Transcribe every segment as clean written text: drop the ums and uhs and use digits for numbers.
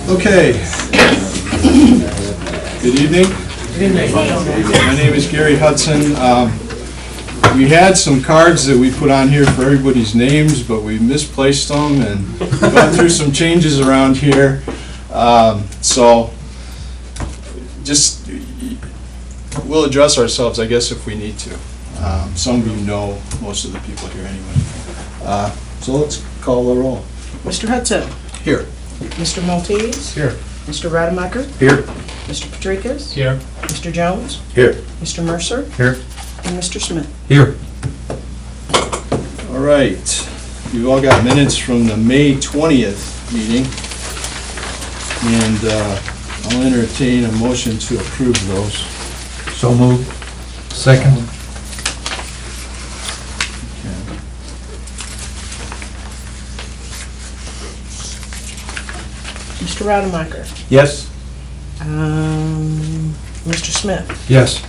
Okay. Good evening. My name is Gary Hudson. We had some cards that we put on here for everybody's names, but we misplaced them and gone through some changes around here. So just, we'll address ourselves, I guess, if we need to. Some of you know most of the people here anyway. So let's call the roll. Mr. Hudson. Here. Mr. Maltese. Here. Mr. Rademacher. Here. Mr. Patrikas. Here. Mr. Jones. Here. Mr. Mercer. Here. And Mr. Smith. Here. All right. You've all got minutes from the May 20th meeting. And I'll entertain a motion to approve those. So moved. Second. Mr. Rademacher. Yes. Mr. Smith. Yes.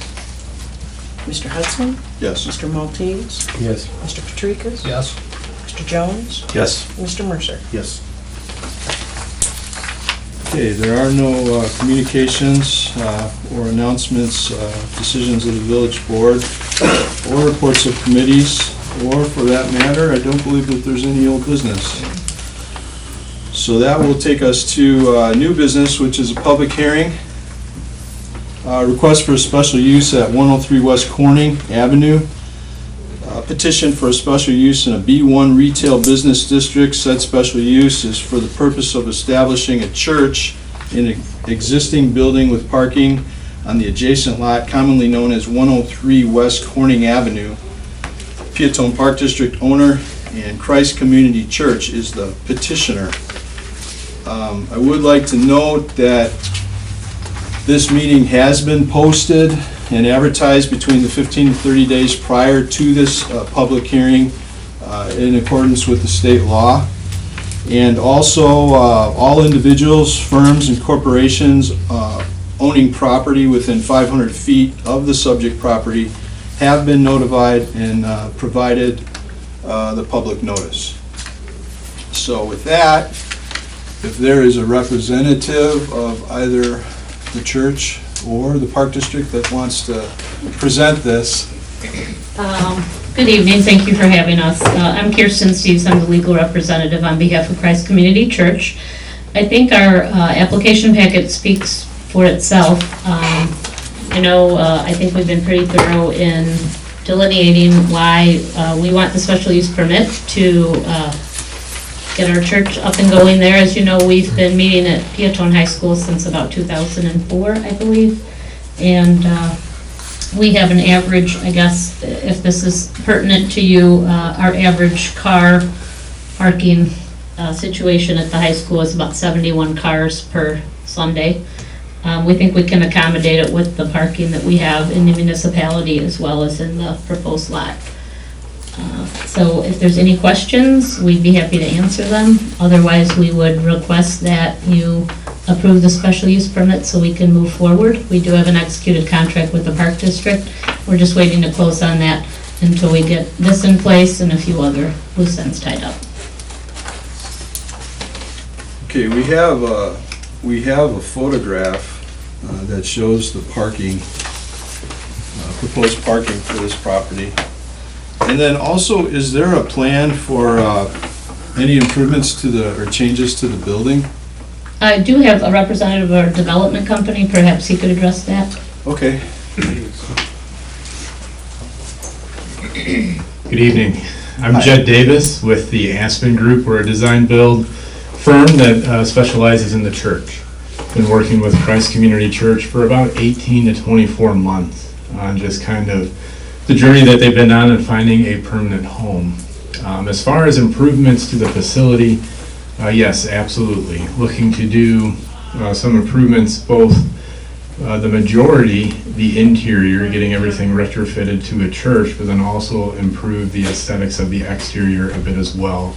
Mr. Hudson. Yes. Mr. Maltese. Yes. Mr. Patrikas. Yes. Mr. Jones. Yes. Mr. Mercer. Yes. Okay, there are no communications or announcements, decisions of the village board, or reports of committees, or for that matter, I don't believe that there's any old business. So that will take us to new business, which is a public hearing. Request for a special use at 103 West Corning Avenue. Petition for a special use in a B1 retail business district. Said special use is for the purpose of establishing a church in an existing building with parking on the adjacent lot commonly known as 103 West Corning Avenue. Peotone Park District owner and Christ Community Church is the petitioner. I would like to note that this meeting has been posted and advertised between the 15 and 30 days prior to this public hearing in accordance with the state law. And also, all individuals, firms, and corporations owning property within 500 feet of the subject property have been notified and provided the public notice. So with that, if there is a representative of either the church or the Park District that wants to present this. Good evening, thank you for having us. I'm Kirsten Steves, I'm the legal representative on behalf of Christ Community Church. I think our application packet speaks for itself. I think we've been pretty thorough in delineating why we want the special use permit to get our church up and going there. As you know, we've been meeting at Peotone High School since about 2004, I believe. And we have an average, I guess, if this is pertinent to you, our average car parking situation at the high school is about 71 cars per Sunday. We think we can accommodate it with the parking that we have in the municipality as well as in the proposed lot. So if there's any questions, we'd be happy to answer them. Otherwise, we would request that you approve the special use permit so we can move forward. We do have an executed contract with the Park District. We're just waiting to close on that until we get this in place and a few other loose ends tied up. Okay, we have a photograph that shows the parking, proposed parking for this property. And then also, is there a plan for any improvements to or changes to the building? I do have a representative of our development company. Perhaps he could address that. Okay. Good evening. I'm Hi. Jed Davis with the Aspen Group. We're a design build firm that specializes in the church. Been working with Christ Community Church for about 18 to 24 months on just kind of the journey that they've been on in finding a permanent home. As far as improvements to the facility, yes, absolutely. Looking to do some improvements, both the majority, the interior, getting everything retrofitted to a church, but then also improve the aesthetics of the exterior a bit as well.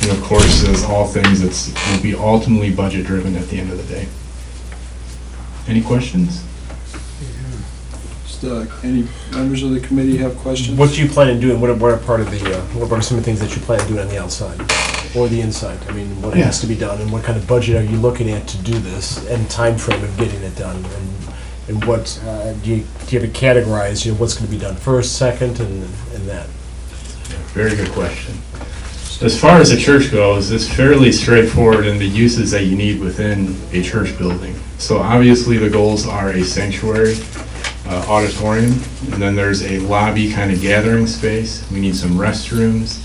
And of course, as all things, it will be ultimately budget driven at the end of the day. Any questions? Any members of the committee have questions? What do you plan on doing? What are part of the? What are some of the things that you plan on doing on the outside? or the inside? I mean, what Yeah. has to be done, and what kind of budget are you looking at to do this, and time frame of getting it done? And what, do you have to categorize, what's going to be done first, second, and that? Very good question. As far as the church goes, it's fairly straightforward in the uses that you need within a church building. So obviously the goals are a sanctuary, auditorium, and then there's a lobby kind of gathering space. We need some restrooms,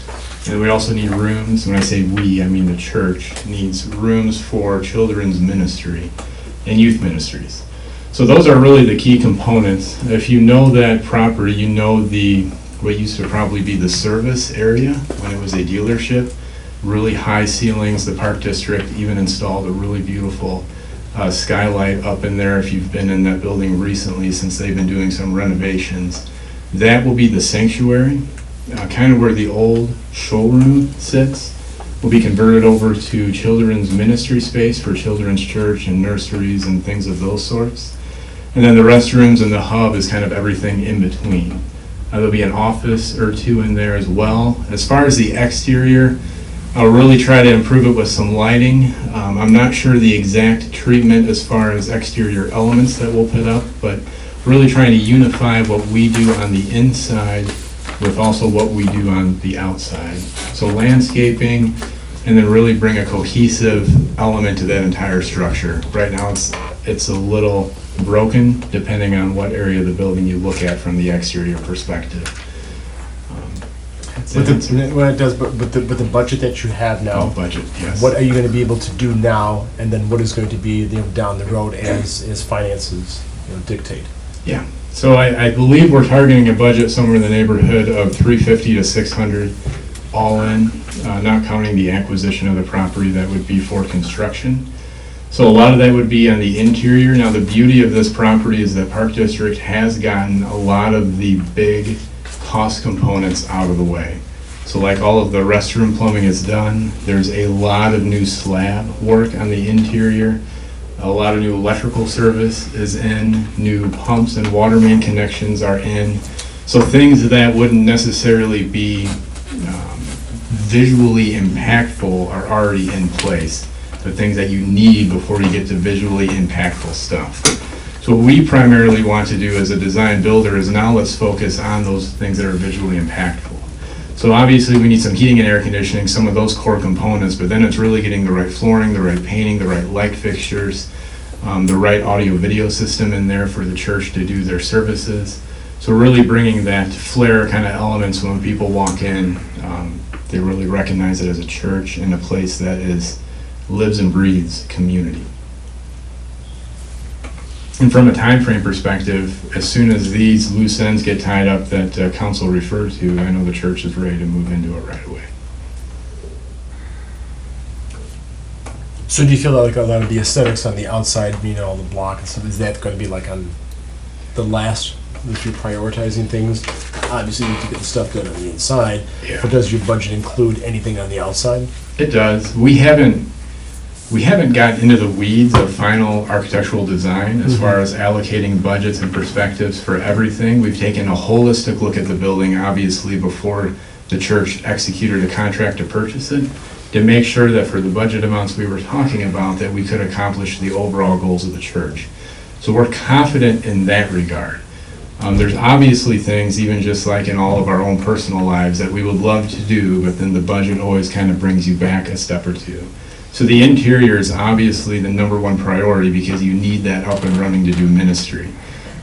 and we also need rooms. When I say we, I mean the church needs rooms for children's ministry and youth ministries. So those are really the key components. If you know that property, you know what used to probably be the service area when it was a dealership. Really high ceilings. The Park District even installed a really beautiful skylight up in there if you've been in that building recently, since they've been doing some renovations. That will be the sanctuary, kind of where the old showroom sits. Will be converted over to children's ministry space for children's church and nurseries and things of those sorts. And then the restrooms and the hub is kind of everything in between. There'll be an office or two in there as well. As far as the exterior, I'll really try to improve it with some lighting. I'm not sure the exact treatment as far as exterior elements that we'll put up, but really trying to unify what we do on the inside with also what we do on the outside. So landscaping, and then really bring a cohesive element to that entire structure. Right now it's a little broken depending on what area of the building you look at from the exterior perspective. But the budget that you have now, Budget, yes. what are you going to be able to do now, and then what is going to be down the road as finances dictate? Yeah, so I believe we're targeting a budget somewhere in the neighborhood of 350 to 600 all in, not counting the acquisition of the property that would be for construction. So a lot of that would be on the interior. Now the beauty of this property is that Park District has gotten a lot of the big cost components out of the way. So like all of the restroom plumbing is done. There's a lot of new slab work on the interior. A lot of new electrical service is in. New pumps and water main connections are in. So things that wouldn't necessarily be visually impactful are already in place. The things that you need before you get to visually impactful stuff. So what we primarily want to do as a design builder is now let's focus on those things that are visually impactful. So obviously we need some heating and air conditioning, some of those core components, but then it's really getting the right flooring, the right painting, the right light fixtures, the right audio video system in there for the church to do their services. So really bringing that flair kind of element so when people walk in, they really recognize it as a church and a place that lives and breathes community. And from a time frame perspective, as soon as these loose ends get tied up that council referred to, I know the church is ready to move into it right away. So do you feel like a lot of the aesthetics on the outside, all the block and stuff, is that going to be like on the last, if you're prioritizing things? Obviously you need to get the stuff done on the inside, Yeah. but does your budget include anything on the outside? It does. We haven't gotten into the weeds of final architectural design as far as allocating budgets and perspectives for everything. We've taken a holistic look at the building, obviously, before the church executed a contract to purchase it, to make sure that for the budget amounts we were talking about, that we could accomplish the overall goals of the church. So we're confident in that regard. There's obviously things, even just like in all of our own personal lives, that we would love to do, but then the budget always kind of brings you back a step or two. So the interior is obviously the number one priority because you need that up and running to do ministry.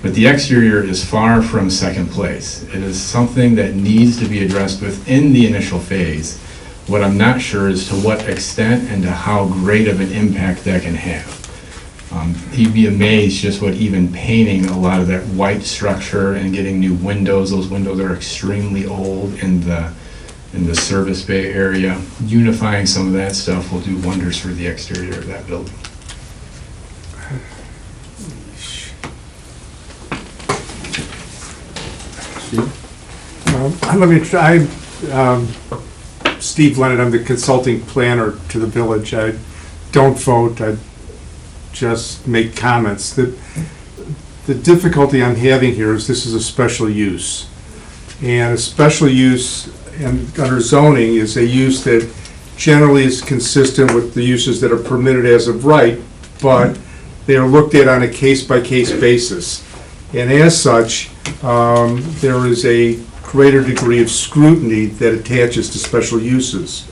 But the exterior is far from second place. It is something that needs to be addressed within the initial phase. What I'm not sure is to what extent and to how great of an impact that can have. You'd be amazed just what even painting a lot of that white structure and getting new windows, those windows are extremely old in the service bay area. Unifying some of that stuff will do wonders for the exterior of that building. Let me try. Steve Leonard, I'm the consulting planner to the village. I don't vote, I just make comments. The difficulty I'm having here is this is a special use. And a special use and under zoning is a use that generally is consistent with the uses that are permitted as of right, but they are looked at on a case-by-case basis. And as such, there is a greater degree of scrutiny that attaches to special uses.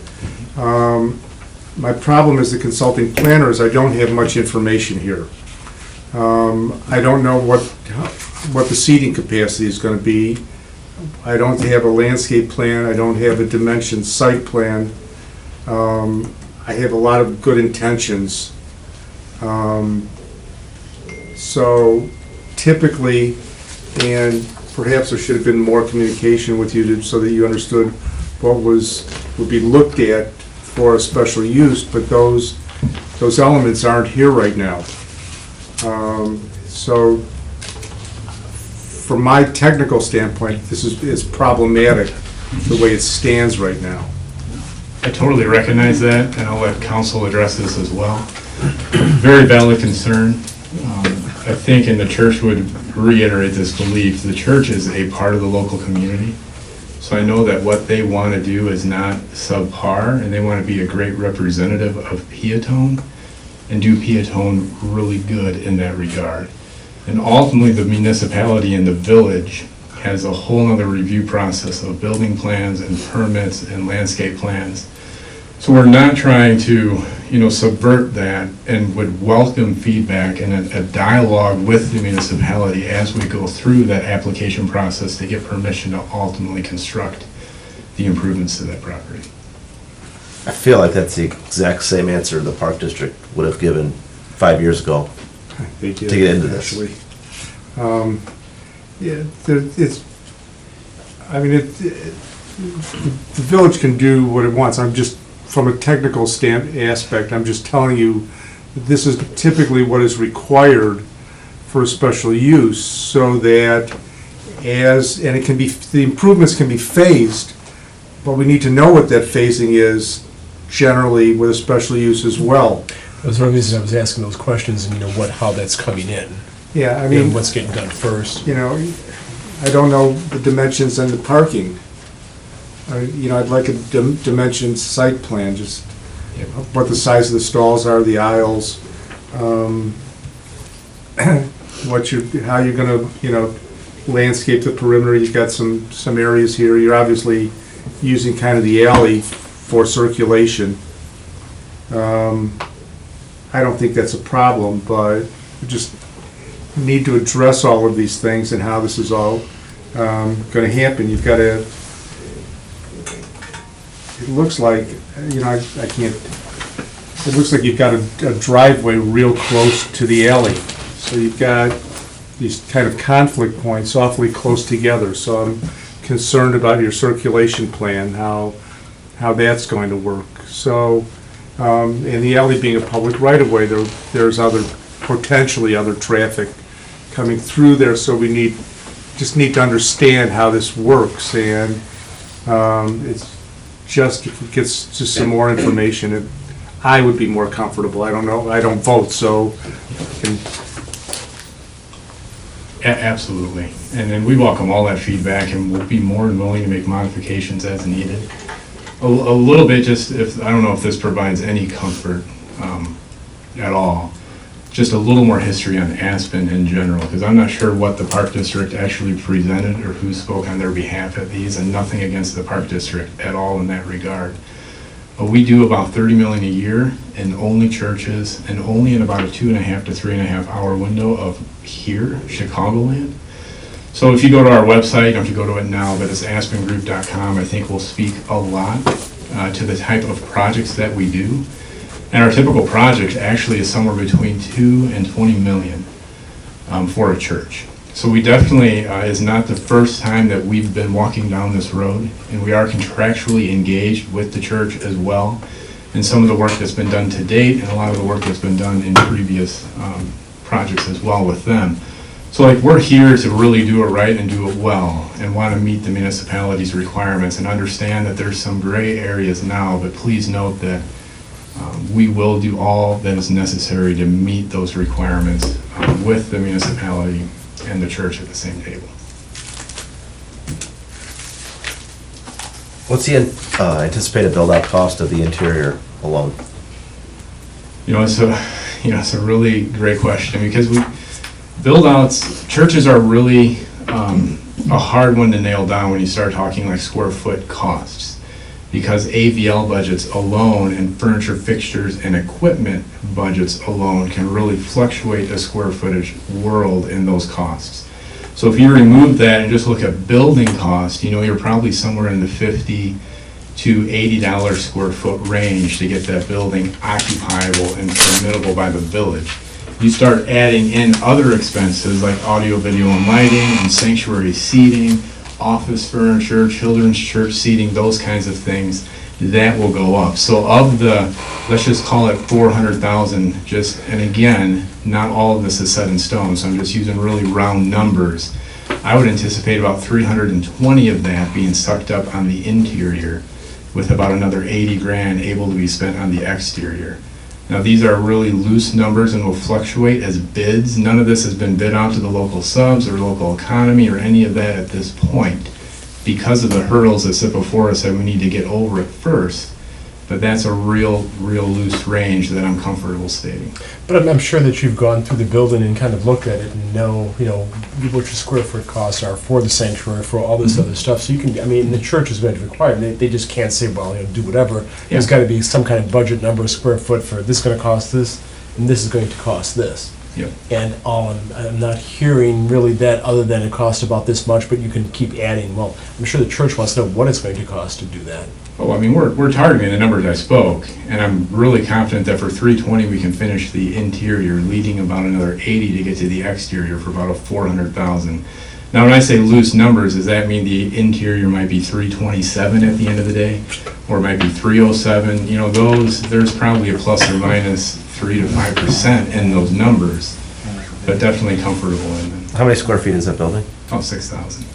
My problem as the consulting planner is I don't have much information here. I don't know what the seating capacity is going to be. I don't have a landscape plan. I don't have a dimension site plan. I have a lot of good intentions. So typically, and perhaps there should have been more communication with you so that you understood what would be looked at for a special use, but those elements aren't here right now. So from my technical standpoint, this is problematic the way it stands right now. I totally recognize that, and I'll let council address this as well. Very valid concern. I think, and the church would reiterate this belief, the church is a part of the local community. So I know that what they want to do is not subpar, and they want to be a great representative of Peotone and do Peotone really good in that regard. And ultimately, the municipality and the village has a whole other review process of building plans and permits and landscape plans. So we're not trying to, subvert that, and would welcome feedback and a dialogue with the municipality as we go through that application process to get permission to ultimately construct the improvements to that property. I feel like that's the exact same answer the Park District would have given 5 years ago. They did, To get into this. actually. The village can do what it wants. I'm just, from a technical aspect, I'm just telling you that this is typically what is required for a special use, so that and it can be, the improvements can be phased, but we need to know what that phasing is generally with a special use as well. That's one of the reasons I was asking those questions, and how that's coming in. Yeah, I And mean, what's getting done first. I don't know the dimensions and the parking. I'd like a dimension site plan, just what the size of the stalls are, the aisles, how you're gonna, landscape the perimeter. You've got some areas here. You're obviously using kind of the alley for circulation. I don't think that's a problem, but we just need to address all of these things and how this is all gonna happen. You've got to, it looks like, I can't, it looks like you've got a driveway real close to the alley. So you've got these kind of conflict points awfully close together. So I'm concerned about your circulation plan, how that's going to work. So, and the alley being a public right-of-way, there's potentially other traffic coming through there, so we just need to understand how this works, and it's just, if it gets just some more information, I would be more comfortable. I don't know, I don't vote, so. Absolutely. And then we welcome all that feedback, and we'll be more than willing to make modifications as needed. A little bit, I don't know if this provides any comfort at all, just a little more history on Aspen in general, because I'm not sure what the Park District actually presented or who spoke on their behalf at these, and nothing against the Park District at all in that regard. But we do about $30 million a year in only churches, and only in about a 2.5 to 3.5 hour window of here, Chicagoland. So if you go to our website, you don't have to go to it now, but it's aspengroup.com. I think we'll speak a lot to the type of projects that we do. And our typical project actually is somewhere between 2 and 20 million for a church. So we definitely, is not the first time that we've been walking down this road, and we are contractually engaged with the church as well in some of the work that's been done to date, and a lot of the work that's been done in previous projects as well with them. So we're here to really do it right and do it well, and want to meet the municipality's requirements, and understand that there's some gray areas now, but please note that we will do all that is necessary to meet those requirements with the municipality and the church at the same table. What's the anticipated build-out cost of the interior alone? It's a really great question, because build-outs, churches are really a hard one to nail down when you start talking like square foot costs, because AVL budgets alone and furniture, fixtures, and equipment budgets alone can really fluctuate a square footage world in those costs. So if you remove that and just look at building cost, you're probably somewhere in the $50 to $80 square foot range to get that building occupiable and permittable by the village. You start adding in other expenses like audio, video, and lighting, and sanctuary seating, office furniture, children's church seating, those kinds of things, that will go up. So of the, let's just call it 400,000, and again, not all of this is set in stone, so I'm just using really round numbers. I would anticipate about 320 of that being sucked up on the interior, with about another 80 grand able to be spent on the exterior. Now, these are really loose numbers and will fluctuate as bids. None of this has been bid out to the local subs or local economy or any of that at this point, because of the hurdles that sit before us that we need to get over at first. But that's a real loose range that I'm comfortable stating. But I'm sure that you've gone through the building and kind of looked at it and know, what your square foot costs are for the sanctuary, for all this other stuff. So you can, the church is going to require, they just can't say, well, do whatever. There's got to be some kind of budget number of square foot for this is going to cost this, and this is going to cost this. Yep. And I'm not hearing really that other than it costs about this much, but you can keep adding. Well, I'm sure the church wants to know what it's going to cost to do that. Oh, we're targeting the numbers I spoke, and I'm really confident that for 320 we can finish the interior, leading about another 80 to get to the exterior for about a 400,000. Now, when I say loose numbers, does that mean the interior might be 327 at the end of the day, or it might be 307? There's probably a plus or minus 3 to 5% in those numbers, but definitely comfortable in them. How many square feet is that building? About 6,000.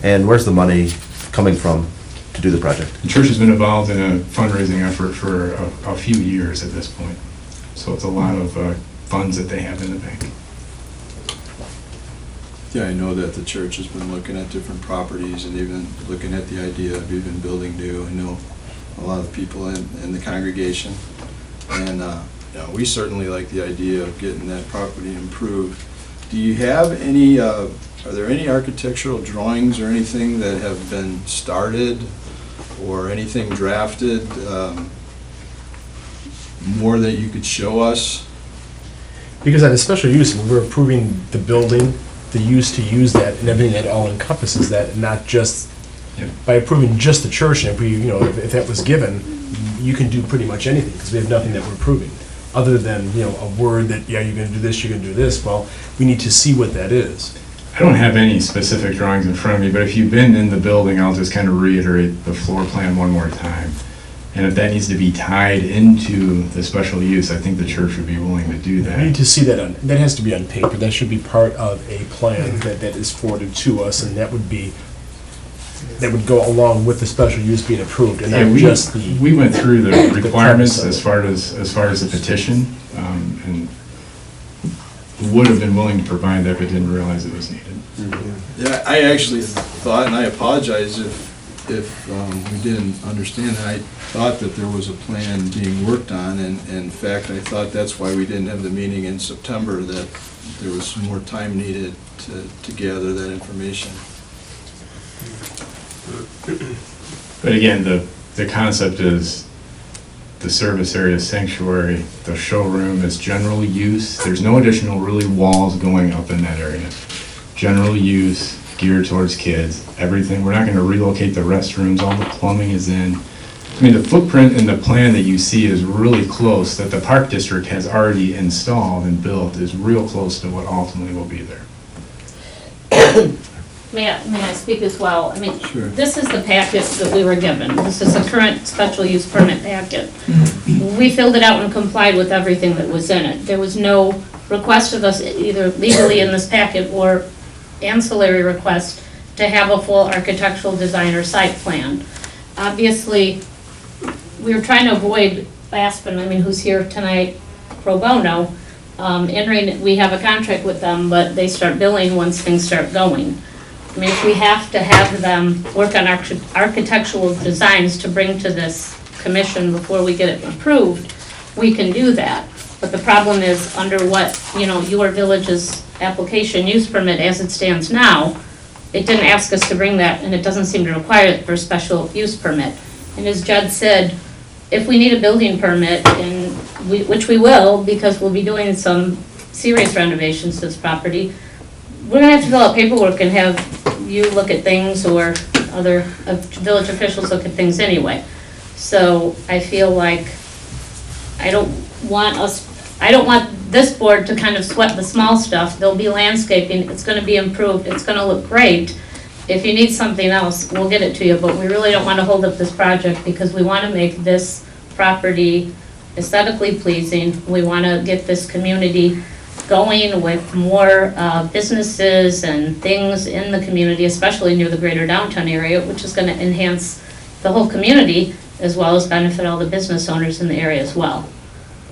And where's the money coming from to do the project? The church has been involved in a fundraising effort for a few years at this point, so it's a lot of funds that they have in the bank. Yeah, I know that the church has been looking at different properties and even looking at the idea of even building new. I know a lot of people in the congregation, and we certainly like the idea of getting that property improved. Do you have any, are there any architectural drawings or anything that have been started or anything drafted, more that you could show us? Because at a special use, we're approving the building, the use to use that, and everything that all encompasses that, and not just, by approving just the church, and if that was given, you can do pretty much anything, because we have nothing that we're approving, other than, a word that, you're gonna do this, you're gonna do this. Well, we need to see what that is. I don't have any specific drawings in front of me, but if you've been in the building, I'll just kind of reiterate the floor plan one more time. And if that needs to be tied into the special use, I think the church would be willing to do We need that. to see that that has to be on paper, that should be part of a plan that is forwarded to us, and that would go along with the special use being approved, and Yeah, not just the. we went through the requirements premise as far as the petition, and would have been willing to provide that, but didn't realize it was needed. Yeah, I actually thought, and I apologize if we didn't understand that. I thought that there was a plan being worked on, and in fact, I thought that's why we didn't have the meeting in September, that there was more time needed to gather that information. But again, the concept is the service area sanctuary, the showroom is general use. There's no additional really walls going up in that area. General use, geared towards kids, everything. We're not going to relocate the restrooms, all the plumbing is in. The footprint in the plan that you see is really close, that the Park District has already installed and built, is real close to what ultimately will be there. May I speak as well? Sure. This is the packet that we were given. This is the current special use permit packet. We filled it out and complied with everything that was in it. There was no request of us, either legally in this packet or ancillary request, to have a full architectural design or site plan. Obviously, we were trying to avoid Aspen, who's here tonight pro bono, entering, we have a contract with them, but they start billing once things start going. I mean, if we have to have them work on architectural designs to bring to this commission before we get it approved, we can do that. But the problem is, under what, your village's application use permit as it stands now, it didn't ask us to bring that, and it doesn't seem to require it for a special use permit. And as Judd said, if we need a building permit, which we will, because we'll be doing some serious renovations to this property, we're gonna have to fill out paperwork and have you look at things, or other village officials look at things anyway. So I feel like I don't want this board to kind of sweat the small stuff. There'll be landscaping, it's gonna be improved, it's gonna look great. If you need something else, we'll get it to you, but we really don't wanna hold up this project because we wanna make this property aesthetically pleasing. We wanna get this community going with more businesses and things in the community, especially near the greater downtown area, which is gonna enhance the whole community as well as benefit all the business owners in the area as well.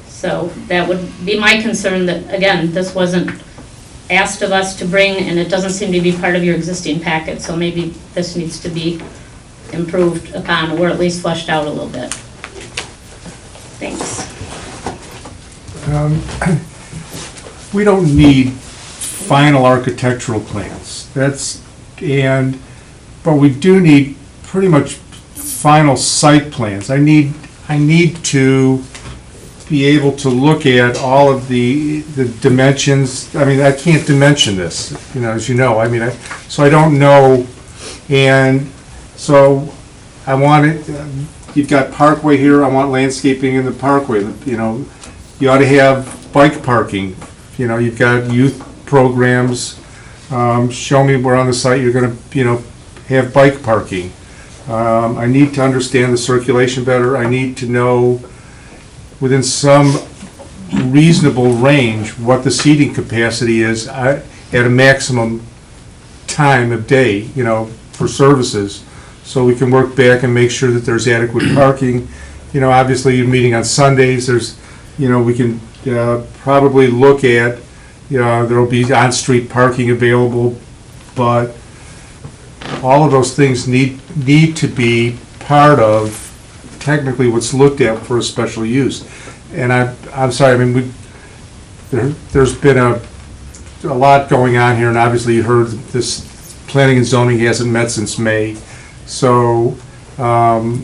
So that would be my concern, that, again, this wasn't asked of us to bring, and it doesn't seem to be part of your existing packet, so maybe this needs to be improved upon, or at least fleshed out a little bit. Thanks. We don't need final architectural plans. But we do need pretty much final site plans. I need to be able to look at all of the dimensions. I mean, I can't dimension this, as you know. I mean, so I don't know, and so I want it. You've got parkway here. I want landscaping in the parkway. You ought to have bike parking. You've got youth programs. Show me where on the site you're going to, have bike parking. I need to understand the circulation better. I need to know within some reasonable range what the seating capacity is at a maximum time of day, for services, so we can work back and make sure that there's adequate parking. Obviously you're meeting on Sundays, we can probably look at, there'll be on-street parking available, but all of those things need to be part of technically what's looked at for a special use. And I'm sorry, I mean, there's been a lot going on here, and obviously you heard this planning and zoning hasn't met since May. So I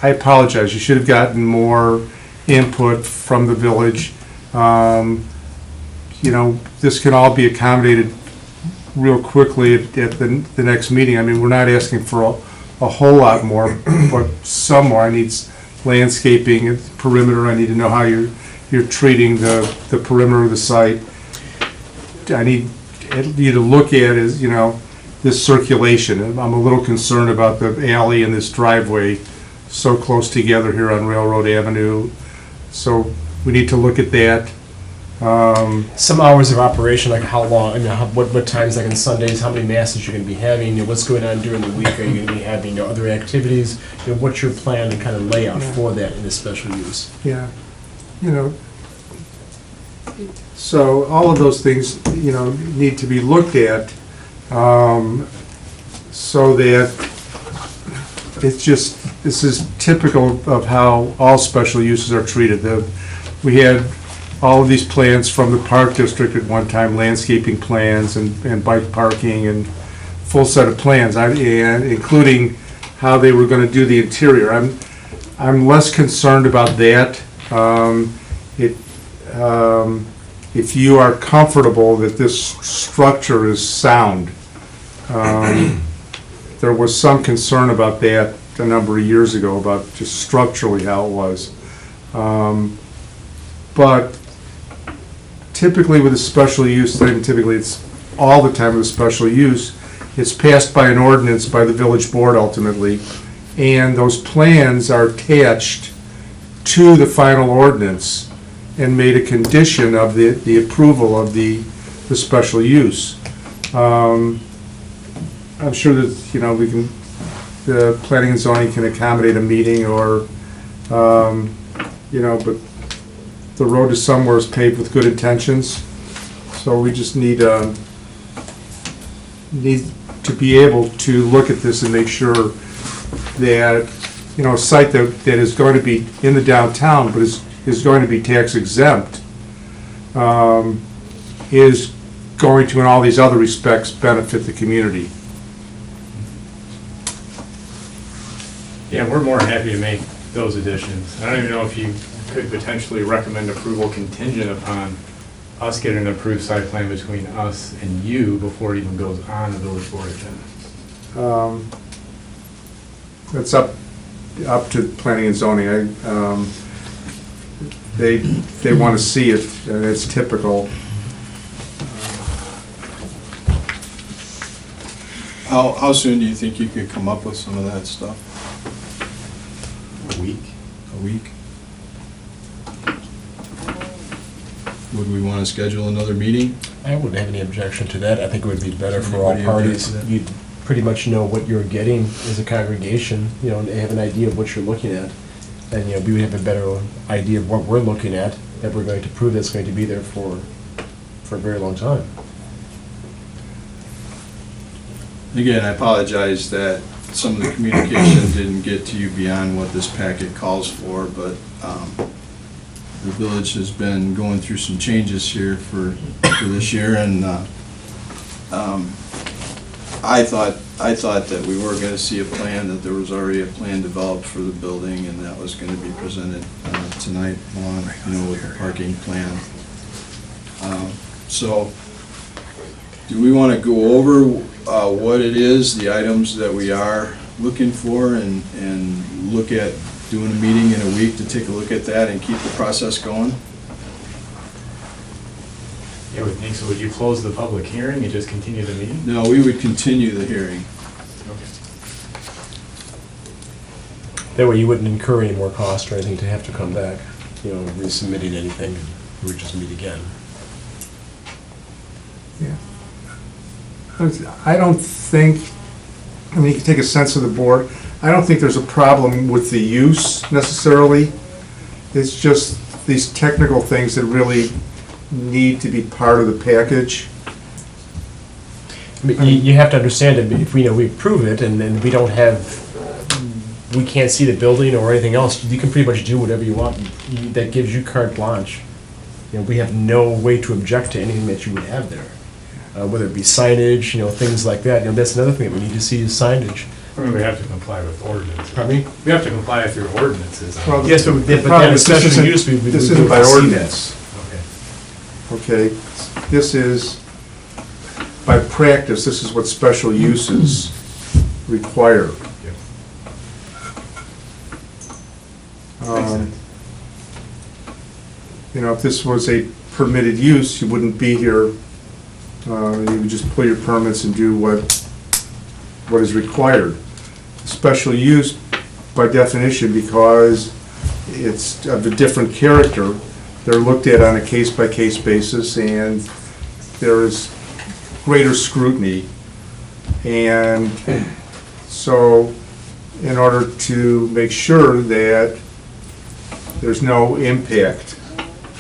apologize, you should have gotten more input from the village. This can all be accommodated real quickly at the next meeting. I mean, we're not asking for a whole lot more, but some more. I need landscaping and perimeter. I need to know how you're treating the perimeter of the site. I need you to look at is, this circulation. I'm a little concerned about the alley and this driveway so close together here on Railroad Avenue. So we need to look at that. Some hours of operation, like how long, what times, like on Sundays, how many masses you're going to be having, what's going on during the week, are you going to be having other activities, what's your plan and kind of layout for that in this special use? Yeah, so all of those things, need to be looked at, so that this is typical of how all special uses are treated. We had all of these plans from the Park District at one time, landscaping plans and bike parking and full set of plans, and including how they were going to do the interior. I'm less concerned about that. If you are comfortable that this structure is sound, there was some concern about that a number of years ago, about just structurally how it was. But typically with a special use, typically it's all the time with a special use, it's passed by an ordinance by the village board ultimately, and those plans are attached to the final ordinance and made a condition of the approval of the special use. I'm sure that, the planning and zoning can accommodate a meeting or, but the road to somewhere is paved with good intentions, so we just need need to be able to look at this and make sure that, a site that is going to be in the downtown, but is going to be tax exempt, is going to, in all these other respects, benefit the community. Yeah, we're more happy to make those additions. I don't even know if you could potentially recommend approval contingent upon us getting an approved site plan between us and you before it even goes on the village board agenda. It's up to planning and zoning. They want to see it, and it's typical. How soon do you think you could come up with some of that stuff? A week? A week? Would we want to schedule another meeting? I wouldn't have any objection to that. I think it would be better for all Anybody object parties. to that? You'd pretty much know what you're getting as a congregation, and have an idea of what you're looking at. And, we would have a better idea of what we're looking at, that we're going to prove that's going to be there for a very long time. Again, I apologize that some of the communication didn't get to you beyond what this packet calls for, but the village has been going through some changes here for this year, and I thought that we were going to see a plan, that there was already a plan developed for the building, and that was going to be presented tonight along, with the parking plan. So, do we want to go over what it is, the items that we are looking for, and look at doing a meeting in a week to take a look at that and keep the process going? Yeah, would think so. Would you close the public hearing and just continue the meeting? No, we would continue the hearing. Okay. That way you wouldn't incur any more cost or anything to have to come back, resubmitting anything. We would just meet again. Yeah. I don't think, you can take a sense of the board. I don't think there's a problem with the use necessarily. It's just these technical things that really need to be part of the package. I mean, you have to understand that if we approve it and then we can't see the building or anything else, you can pretty much do whatever you want. That gives you carte blanche. We have no way to object to anything that you would have there. Whether it be signage, things like that. That's another thing that we need to see is signage. I mean, we have to comply with ordinance. Pardon me? We have to comply with your ordinances. Well, Yes, but the then problem a is special use, we this would isn't by see that. ordinance. Okay. Okay, this is, by practice, this is what special uses require. Yep. Um, sense. If this was a permitted use, you wouldn't be here. You would just pull your permits and do what is required. Special use, by definition, because it's of a different character, they're looked at on a case-by-case basis, and there is greater scrutiny. And so, in order to make sure that there's no impact,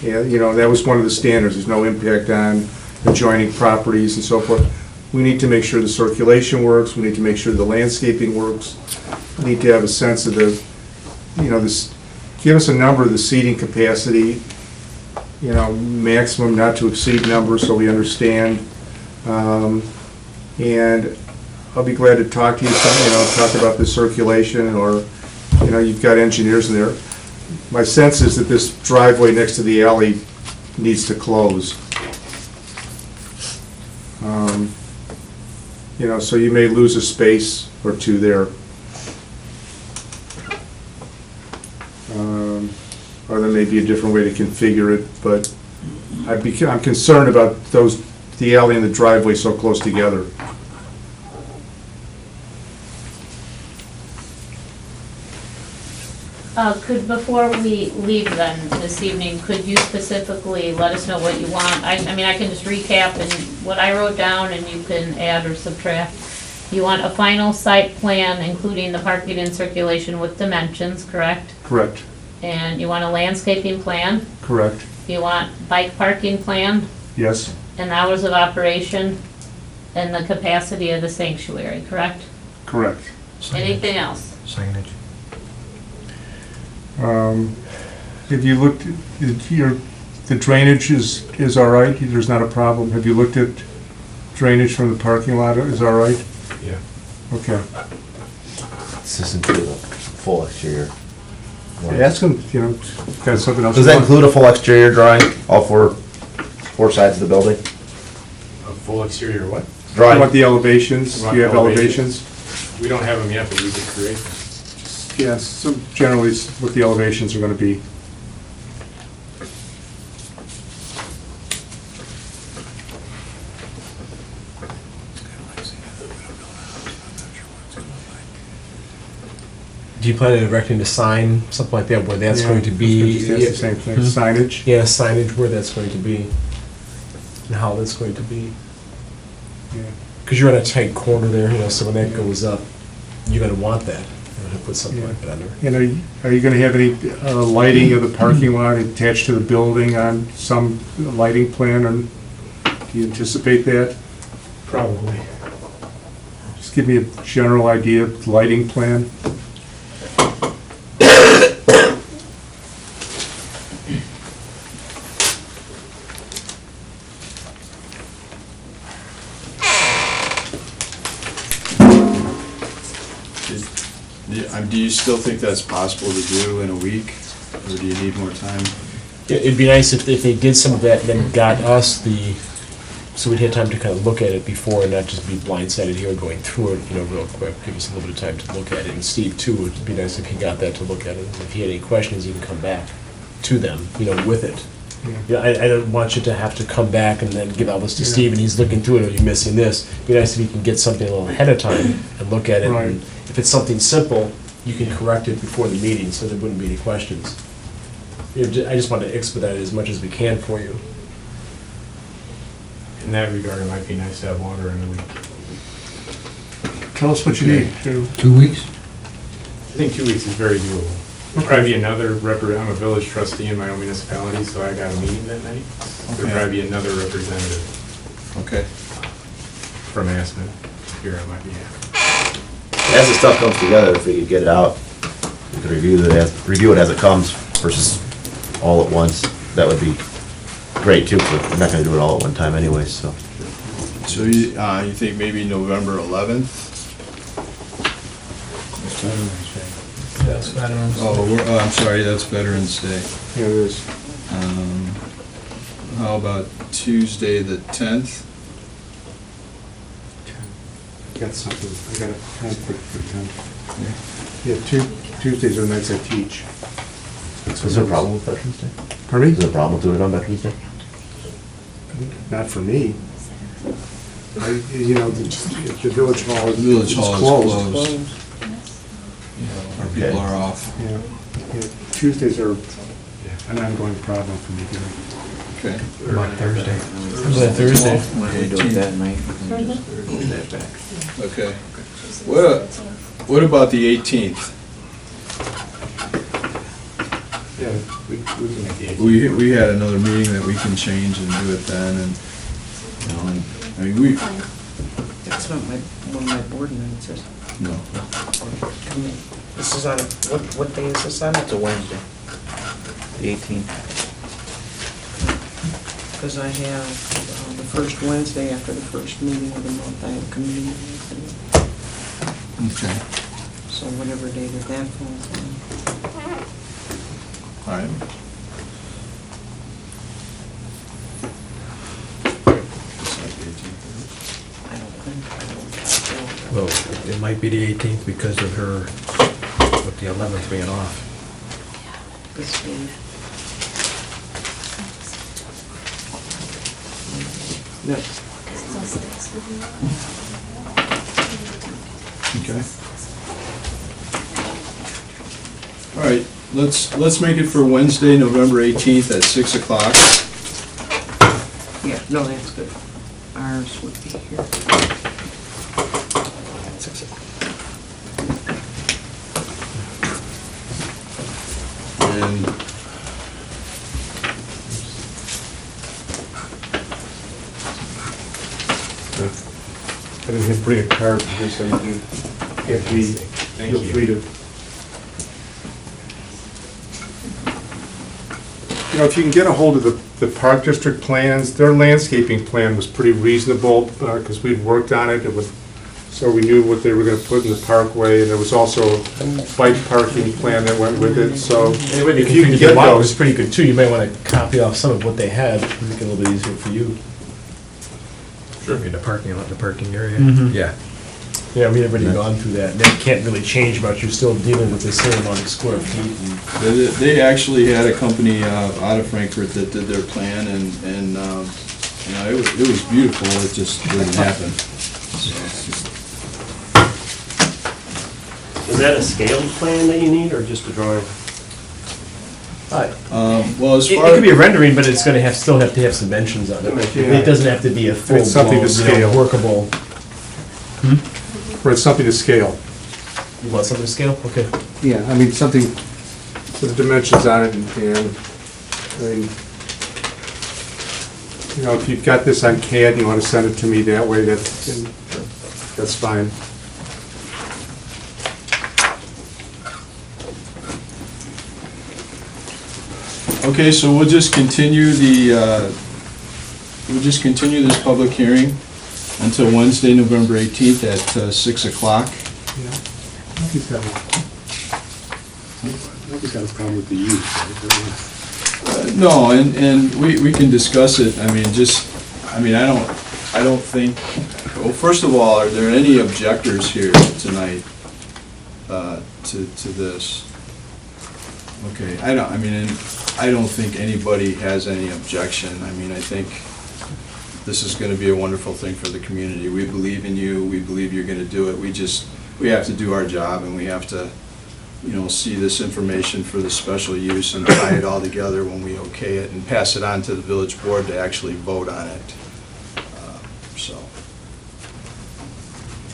that was one of the standards, there's no impact on adjoining properties and so forth. We need to make sure the circulation works, we need to make sure the landscaping works, we need to have a sense of give us a number of the seating capacity, maximum not to exceed number so we understand. And I'll be glad to talk to you, talk about the circulation, or, you've got engineers in there. My sense is that this driveway next to the alley needs to close. So you may lose a space or two there. Or there may be a different way to configure it, but I'm concerned about the alley and the driveway so close together. Before we leave then this evening, could you specifically let us know what you want? I mean, I can just recap and what I wrote down and you can add or subtract. You want a final site plan, including the parking and circulation with dimensions, correct? Correct. And you want a landscaping plan? Correct. You want bike parking plan Yes. and hours of operation? and the capacity of the sanctuary, correct? Correct. Anything else? Signage. Have you looked, the drainage is all right? There's not a problem? Have you looked at drainage from the parking lot? Is all right? Yeah. Okay. This isn't the full exterior. Ask them, got something else? Does that include a full exterior drawing, all four sides of the building? A full exterior what? You Drawing? want the elevations? Do Want you have elevations? elevations? We don't have them yet, but we could create them. Yes, so generally what the elevations are gonna be. Do you plan on erecting a sign, something like that, where that's Yeah, going to be? That's the same thing, signage. Yeah, signage where that's going to be, and how that's going to be. Yeah. Because you're in a tight corner there, so when that goes up, you're gonna want that, to put something Yeah. like that on there. And are you gonna have any lighting of the parking lot attached to the building on some lighting plan, or do you anticipate that? Probably. Just give me a general idea of the lighting plan. Do you still think that's possible to do in a week, or do you need more time? Yeah, it'd be nice if they did some of that, and then got us so we'd have time to kind of look at it before and not just be blindsided here going through it, real quick. Give us a little bit of time to look at it. And Steve, too, it'd be nice if he got that to look at it. And if he had any questions, he can come back to them, with it. Yeah, I don't want you to have to come back and then give all this to Steve, and he's looking through it, or you're missing this. It'd be nice if you can get something a little ahead of time and look at it. Right. And if it's something simple, you can correct it before the meeting, so there wouldn't be any questions. I just want to expedite it as much as we can for you. In that regard, it might be nice to have water in a week. Tell us what you need. 2 weeks? I think 2 weeks is very doable. There'll probably be another I'm a village trustee in my own municipality, so I got a meeting that night. There'll Okay. probably be another representative Okay. from Aspen here on my behalf. As the stuff comes together, if we could get it out, we could review it as it comes versus all at once. That would be great too, but we're not gonna do it all at one time anyway, so. So you think maybe November 11th? That's Veterans. Oh, I'm sorry, that's Veterans Day. Yeah, it is. How about Tuesday, the 10th? Got something, I got a conflict for 10. Yeah, Tuesdays are the nights I teach. Is there a problem with Veterans Day? Pardon Is me? there a problem with doing it on Veterans Day? Not for me. The village hall is The village hall is closed. closed. Our people are off. Yeah. Tuesdays are an ongoing problem for me here. Okay. About Thursday. Is that Thursday? Why don't we do it that night? And just push that back. Okay. What about the 18th? Yeah, we can make the We had another meeting that we can change and do it then, and, I mean, That's not one of my board nights, is it? no. I mean, this is on, what day is this on? It's a Wednesday, the 18th. Because I have the first Wednesday after the first meeting of the month, I have a community meeting. Okay. So whatever day that falls on. All right. I don't. Well, it might be the 18th because of her, with the 11th being off. This week. No. Okay. All right, let's make it for Wednesday, November 18th at 6 o'clock. Yeah, no, that's good. Ours would be here. And didn't have to bring a card for this, so you can, if we, Thank feel you. free to. You know, if you can get a hold of the Park District plans, their landscaping plan was pretty reasonable, because we'd worked on it, so we knew what they were gonna put in the parkway, and there was also a bike parking plan that went with it, so if you can get It was those. pretty good too. You might want to copy off some of what they had, make it a little bit easier for you. Sure. In the parking lot, the parking area? Mhm. Yeah. Yeah, we've already gone through that. That can't really change much. You're still dealing with the same amount of square feet. They actually had a company out of Frankfurt that did their plan, and you know, it was beautiful, it just didn't happen. Is that a scaled plan that you need, or just a drawing? Well, as It far, could be a rendering, but it's gonna still have to have some dimensions on it. Yeah. It doesn't have to be a It's something to full-blown, scale. workable. Or it's something to scale. You want something to scale? Okay. Yeah, I mean, something, with the dimensions on it, and, I mean, you know, if you've got this on CAD, and you want to send it to me that way, that's fine. okay, so we'll just continue this public hearing until Wednesday, November 18th at 6 o'clock. Nobody's got a problem with the use, right? No, and we can discuss it, I mean, I don't think, well, first of all, are there any objectors here tonight to this? Okay, I don't think anybody has any objection. I mean, I think this is gonna be a wonderful thing for the community. We believe in you, we believe you're gonna do it. We have to do our job, and we have to, you know, see this information for the special use and tie it all together when we okay it and pass it on to the village board to actually vote on it. So,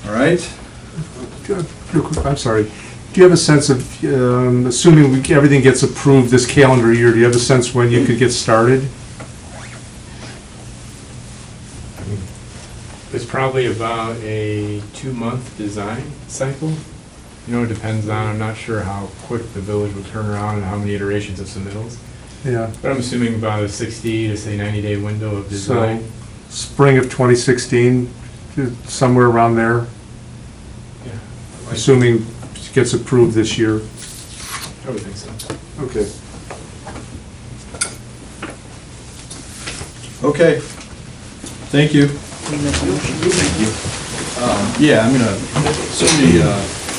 all right? Real quick, I'm sorry. Do you have a sense of, assuming everything gets approved this calendar year, do you have a sense when you could get started? It's probably about a 2-month design cycle. You know, it depends on, I'm not sure how quick the village will turn around and how many iterations of submittals. Yeah. But I'm assuming about a 60 to say 90-day window of design. So, spring of 2016, somewhere around there, Yeah, assuming it gets approved this year. I would think so. Okay. Okay. Thank you. Yeah, I'm gonna certainly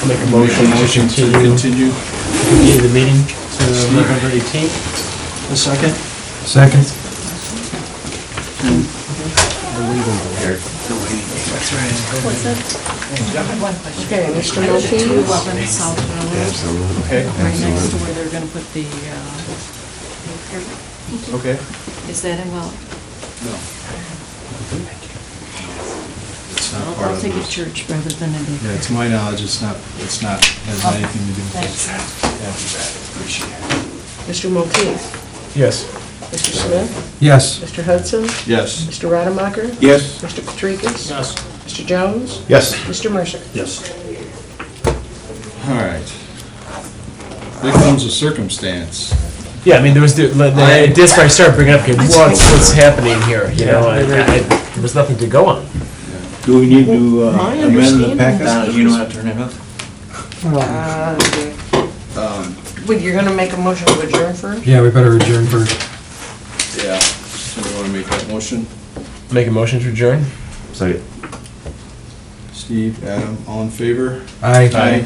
Make a motion to continue the meeting to November 18th. A second? Second. Okay, Mr. Maltese? 211 South Village, Okay. right next to where they're gonna put the, Okay. is that involved? No. It's not part I'll of take a this. church rather than a Yeah, daycare. to my knowledge, it's not, has anything to do with Thanks. this. Yeah, appreciate it. Mr. Maltese? Yes. Mr. Smith? Yes. Mr. Hudson? Yes. Mr. Rademacher? Yes. Mr. Katrikis? Yes. Mr. Jones? Yes. Mr. Mercer? Yes. All right. Victims of circumstance. Yeah, I mean, there was, this where I started bringing up, okay, what's happening here, you know? There was nothing to go on. Do we need to My amend the understanding packet? is- Donna, you know how to turn it up? Wait, you're gonna make a motion to adjourn first? Yeah, we better adjourn first. Yeah. Somebody want to make that motion? Make a motion to adjourn? Second. Steve, Adam, all in favor? Aye. Aye.